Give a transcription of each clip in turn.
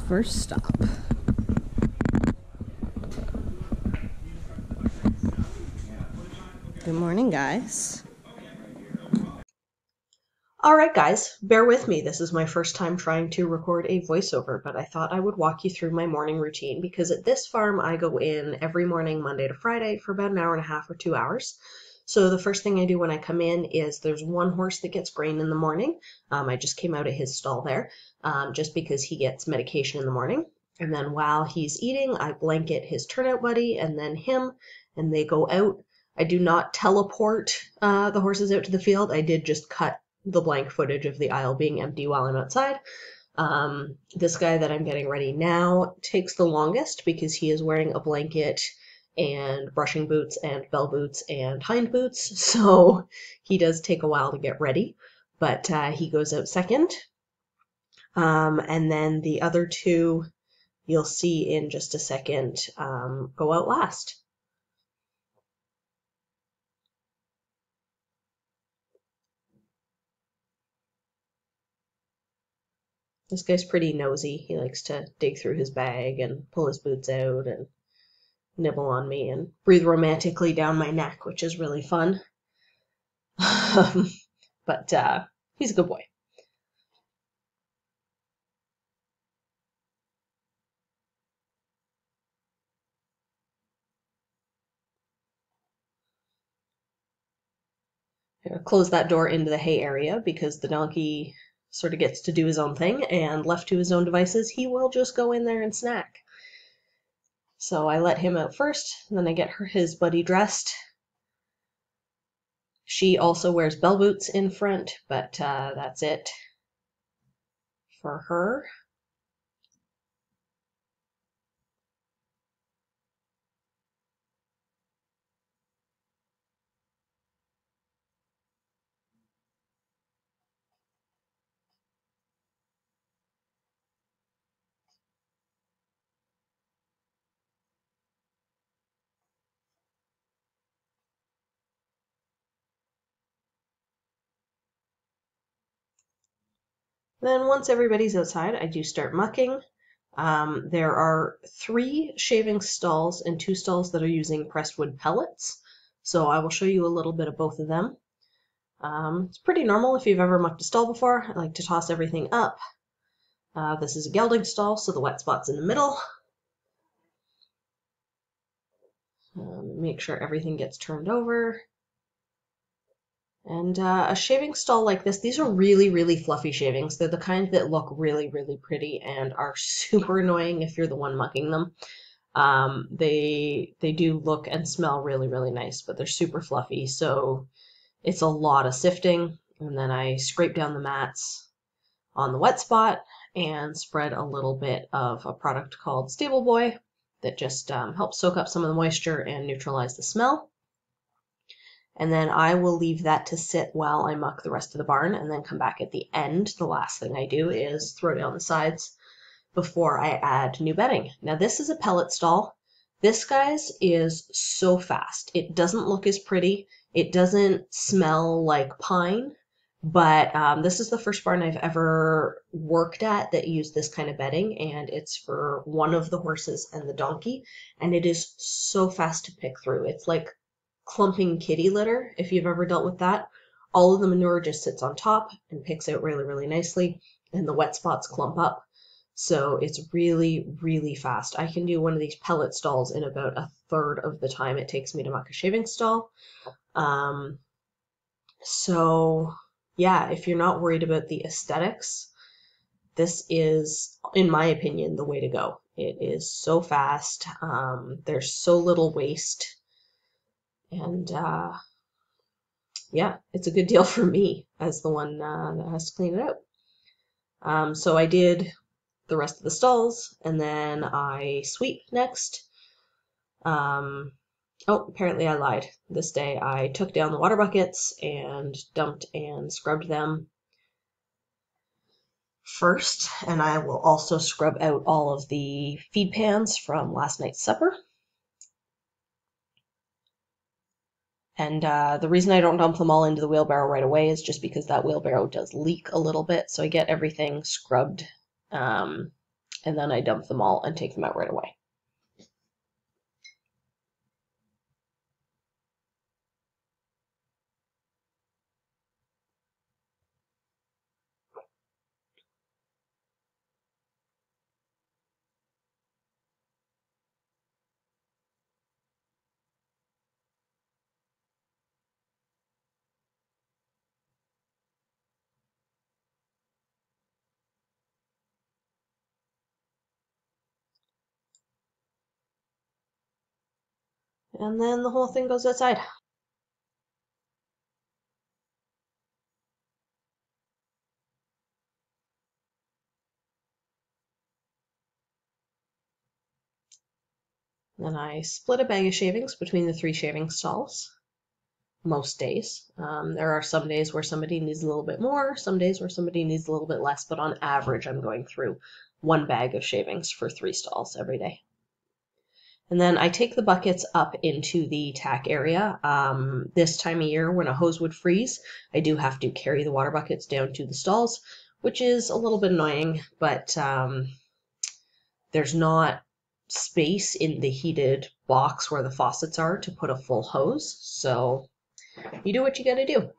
first stop. Good morning, guys. Alright guys, bear with me. This is my first time trying to record a voiceover, but I thought I would walk you through my morning routine because at this farm I go in every morning Monday to Friday for about an hour and a half or 2 hours. So the first thing I do when I come in is there's one horse that gets grain in the morning. I just came out of his stall there just because he gets medication in the morning. And then while he's eating, I blanket his turnout buddy and then him, and they go out. I do not teleport the horses out to the field. I did just cut the blank footage of the aisle being empty while I'm outside. This guy that I'm getting ready now takes the longest because he is wearing a blanket and brushing boots and bell boots and hind boots, so he does take a while to get ready, but he goes out second. And then the other two you'll see in just a second go out last. This guy's pretty nosy. He likes to dig through his bag and pull his boots out and nibble on me and breathe romantically down my neck, which is really fun. But he's a good boy. Close that door into the hay area because the donkey sort of gets to do his own thing, and left to his own devices, he will just go in there and snack. So I let him out first, and then I get his buddy dressed. She also wears bell boots in front, but that's it for her. Then once everybody's outside, I do start mucking. There are 3 shaving stalls and 2 stalls that are using pressed wood pellets, so I will show you a little bit of both of them. It's pretty normal if you've ever mucked a stall before. I like to toss everything up. This is a gelding stall, so the wet spot's in the middle. Make sure everything gets turned over. And a shaving stall like this, these are really, really fluffy shavings. They're the kind that look really, really pretty and are super annoying if you're the one mucking them. They do look and smell really, really nice, but they're super fluffy, so it's a lot of sifting. And then I scrape down the mats on the wet spot and spread a little bit of a product called Stable Boy that just helps soak up some of the moisture and neutralize the smell. And then I will leave that to sit while I muck the rest of the barn and then come back at the end. The last thing I do is throw down the sides before I add new bedding. Now this is a pellet stall. This, guys, is so fast. It doesn't look as pretty. It doesn't smell like pine, but this is the first barn I've ever worked at that used this kind of bedding, and it's for one of the horses and the donkey, and it is so fast to pick through. It's like clumping kitty litter, if you've ever dealt with that. All of the manure just sits on top and picks out really, really nicely, and the wet spots clump up. So it's really, really fast. I can do one of these pellet stalls in about 1/3 of the time it takes me to muck a shaving stall. So yeah, if you're not worried about the aesthetics, this is, in my opinion, the way to go. It is so fast. There's so little waste. And yeah, it's a good deal for me as the one that has to clean it out. So I did the rest of the stalls, and then I sweep next. Oh, apparently I lied. This day I took down the water buckets and dumped and scrubbed them first, and I will also scrub out all of the feed pans from last night's supper. And the reason I don't dump them all into the wheelbarrow right away is just because that wheelbarrow does leak a little bit, so I get everything scrubbed and then I dump them all and take them out right away. And then the whole thing goes outside. Then I split a bag of shavings between the 3 shaving stalls most days. There are some days where somebody needs a little bit more, some days where somebody needs a little bit less, but on average, I'm going through 1 bag of shavings for 3 stalls every day. And then I take the buckets up into the tack area. This time of year, when a hose would freeze, I do have to carry the water buckets down to the stalls, which is a little bit annoying, but there's not space in the heated box where the faucets are to put a full hose, so you do what you gotta do.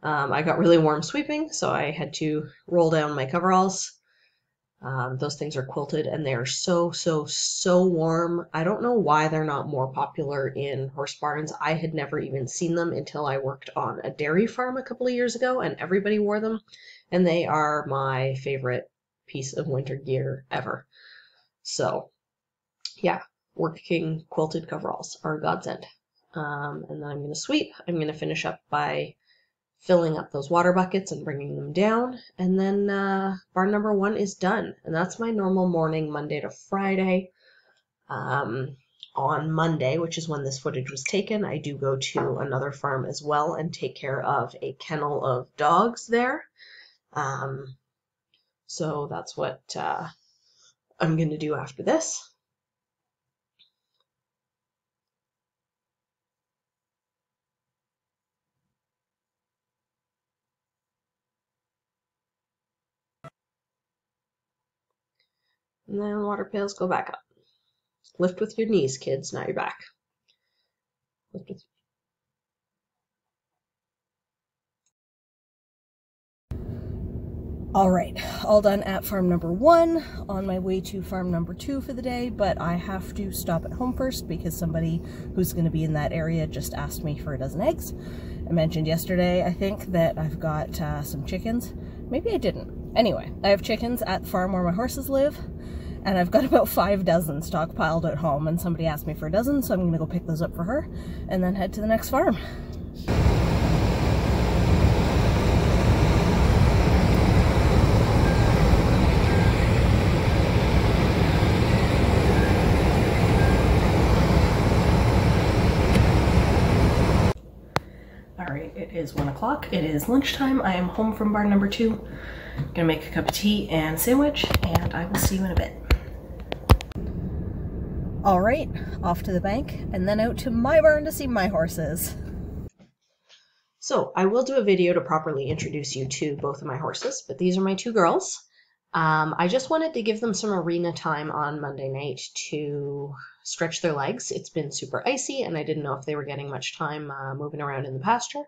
I got really warm sweeping, so I had to roll down my coveralls. Those things are quilted and they are so, so, so warm. I don't know why they're not more popular in horse barns. I had never even seen them until I worked on a dairy farm a couple of years ago and everybody wore them. And they are my favorite piece of winter gear ever. So yeah, working quilted coveralls are a godsend. And then I'm going to sweep. I'm going to finish up by filling up those water buckets and bringing them down. And then barn number 1 is done. And that's my normal morning, Monday to Friday. On Monday, which is when this footage was taken, I do go to another farm as well and take care of a kennel of dogs there. So that's what I'm going to do after this. And then water pails go back up. Lift with your knees, kids, not your back. Lift with All right, all done at farm number 1, on my way to farm number 2 for the day, but I have to stop at home first because somebody who's going to be in that area just asked me for a dozen eggs. I mentioned yesterday, I think, that I've got some chickens. Maybe I didn't. Anyway, I have chickens at the farm where my horses live, and I've got about 5 dozen stockpiled at home, and somebody asked me for a dozen, so I'm going to go pick those up for her, and then head to the next farm. It is 1 o'clock. It is lunchtime. I am home from barn number 2. I'm gonna make a cup of tea and sandwich, and I will see you in a bit. All right, off to the bank and then out to my barn to see my horses. So I will do a video to properly introduce you to both of my horses, but these are my 2 girls. I just wanted to give them some arena time on Monday night to stretch their legs. It's been super icy and I didn't know if they were getting much time moving around in the pasture.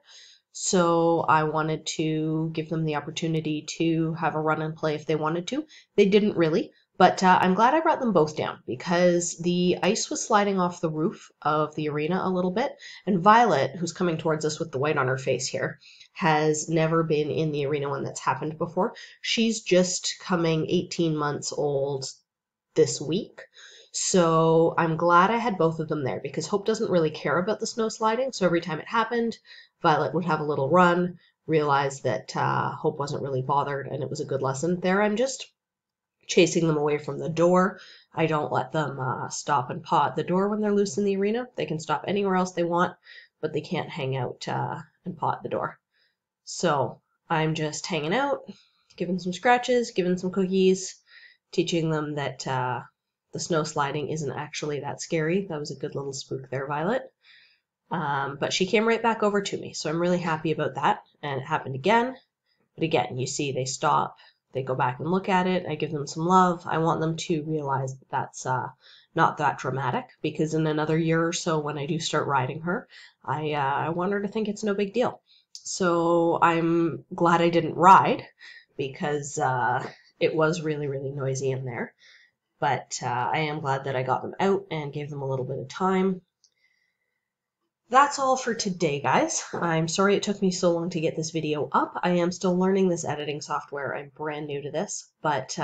So I wanted to give them the opportunity to have a run and play if they wanted to. They didn't really, but I'm glad I brought them both down because the ice was sliding off the roof of the arena a little bit. And Violet, who's coming towards us with the white on her face here, has never been in the arena when that's happened before. She's just coming 18 months old this week. So I'm glad I had both of them there because Hope doesn't really care about the snow sliding. So every time it happened, Violet would have a little run, realize that Hope wasn't really bothered, and it was a good lesson. There I'm just chasing them away from the door. I don't let them stop and paw at the door when they're loose in the arena. They can stop anywhere else they want, but they can't hang out and paw at the door. So I'm just hanging out, giving some scratches, giving some cookies, teaching them that the snow sliding isn't actually that scary. That was a good little spook there, Violet. But she came right back over to me, so I'm really happy about that. And it happened again. But again, you see they stop, they go back and look at it. I give them some love. I want them to realize that that's not that dramatic, because in another year or so when I do start riding her, I want her to think it's no big deal. So I'm glad I didn't ride, because it was really, really noisy in there. But I am glad that I got them out and gave them a little bit of time. That's all for today, guys. I'm sorry it took me so long to get this video up. I am still learning this editing software. I'm brand new to this, but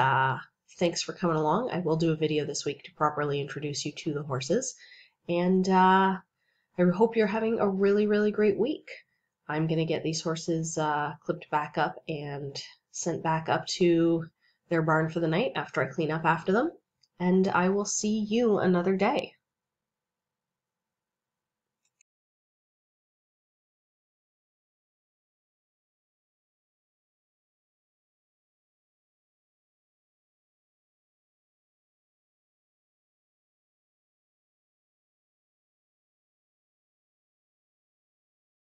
thanks for coming along. I will do a video this week to properly introduce you to the horses, and I hope you're having a really, really great week. I'm going to get these horses clipped back up and sent back up to their barn for the night after I clean up after them, and I will see you another day.